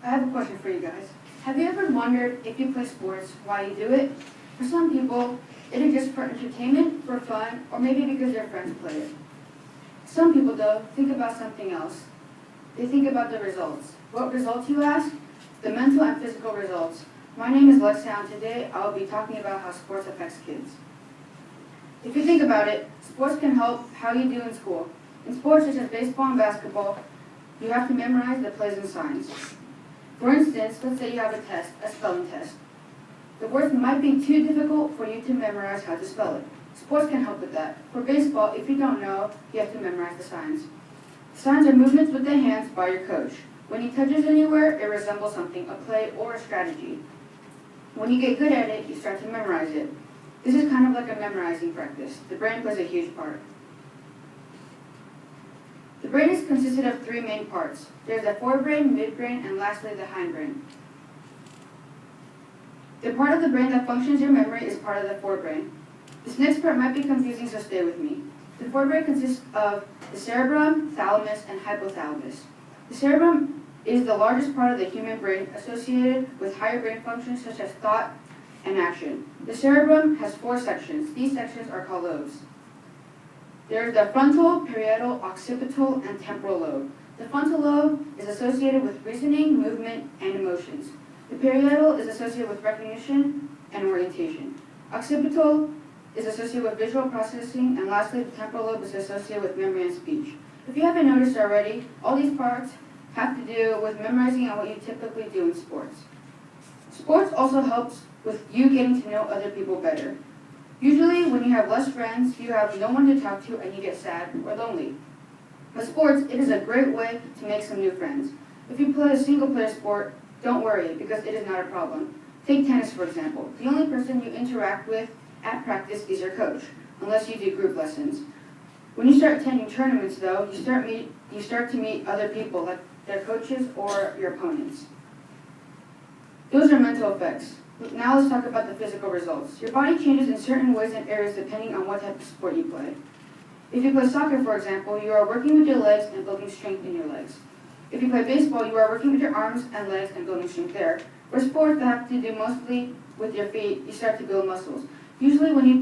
I have a question for you guys. Have you ever wondered if you play sports, why you do it? For some people, it is just for entertainment, for fun, or maybe because their friends play it. Some people, though, think about something else. They think about the results. What results, you ask? The mental and physical results. My name is Lex Hou, and today I will be talking about how sports affects kids. If you think about it, sports can help how you do in school. In sports such as baseball and basketball, you have to memorize the plays and signs. For instance, let's say you have a test, a spelling test. The words might be too difficult for you to memorize how to spell it. Sports can help with that. For baseball, if you don't know, you have to memorize the signs. Signs are movements with the hands by your coach. When he touches anywhere, it resembles something, a play or a strategy. When you get good at it, you start to memorize it. This is kind of like a memorizing practice. The brain plays a huge part. The brain is consisted of three main parts. There's the forebrain, midbrain, and lastly the hindbrain. The part of the brain that functions your memory is part of the forebrain. This next part might be confusing, so stay with me. The forebrain consists of the cerebrum, thalamus, and hypothalamus. The cerebrum is the largest part of the human brain associated with higher brain functions such as thought and action. The cerebrum has 4 sections. These sections are called lobes. There's the frontal, parietal, occipital, and temporal lobe. The frontal lobe is associated with reasoning, movement, and emotions. The parietal is associated with recognition and orientation. Occipital is associated with visual processing, and lastly, the temporal lobe is associated with memory and speech. If you haven't noticed already, all these parts have to do with memorizing and what you typically do in sports. Sports also helps with you getting to know other people better. Usually, when you have less friends, you have no one to talk to and you get sad or lonely. With sports, it is a great way to make some new friends. If you play a single-player sport, don't worry, because it is not a problem. Take tennis, for example. The only person you interact with at practice is your coach, unless you do group lessons. When you start attending tournaments, though, you start to meet other people, like their coaches or your opponents. Those are mental effects. Now let's talk about the physical results. Your body changes in certain ways and areas depending on what type of sport you play. If you play soccer, for example, you are working with your legs and building strength in your legs. If you play baseball, you are working with your arms and legs and building strength there. For sports that have to do mostly with your feet, you start to build muscles. Usually when you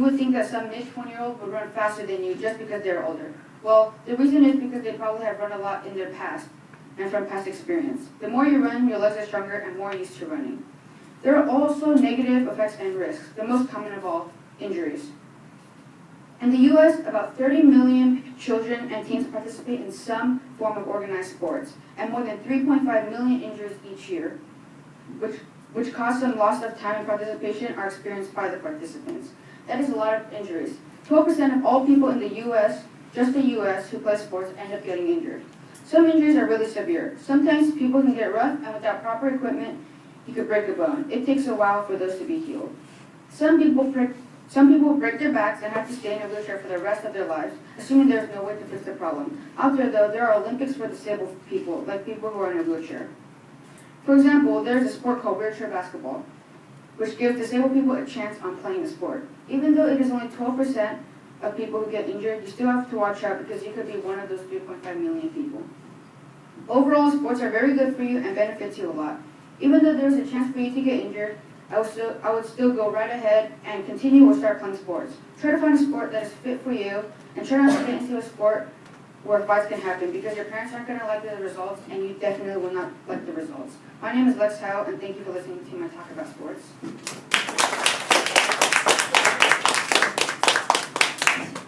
would think that some mid-20-year-old would run faster than you just because they're older. Well, the reason is because they probably have run a lot in their past and from past experience. The more you run, your legs are stronger and more used to running. There are also negative effects and risks, the most common of all, injuries. In the U.S., about 30 million children and teens participate in some form of organized sports, and more than 3.5 million injuries each year, which cause some loss of time and participation are experienced by the participants. That is a lot of injuries. 12% of all people in the U.S., just the U.S., who play sports end up getting injured. Some injuries are really severe. Sometimes people can get rough, and without proper equipment, you could break a bone. It takes a while for those to be healed. Some people break their backs and have to stay in a wheelchair for the rest of their lives, assuming there's no way to fix the problem. Out there, though, there are Olympics for disabled people, like people who are in a wheelchair. For example, there's a sport called wheelchair basketball, which gives disabled people a chance on playing the sport. Even though it is only 12% of people who get injured, you still have to watch out because you could be one of those 3.5 million people. Overall, sports are very good for you and benefits you a lot. Even though there's a chance for you to get injured, I would still go right ahead and continue or start playing sports. Try to find a sport that is fit for you, and try not to get into a sport where fights can happen because your parents aren't going to like the results and you definitely will not like the results. My name is Lex Hou, and thank you for listening to my talk about sports.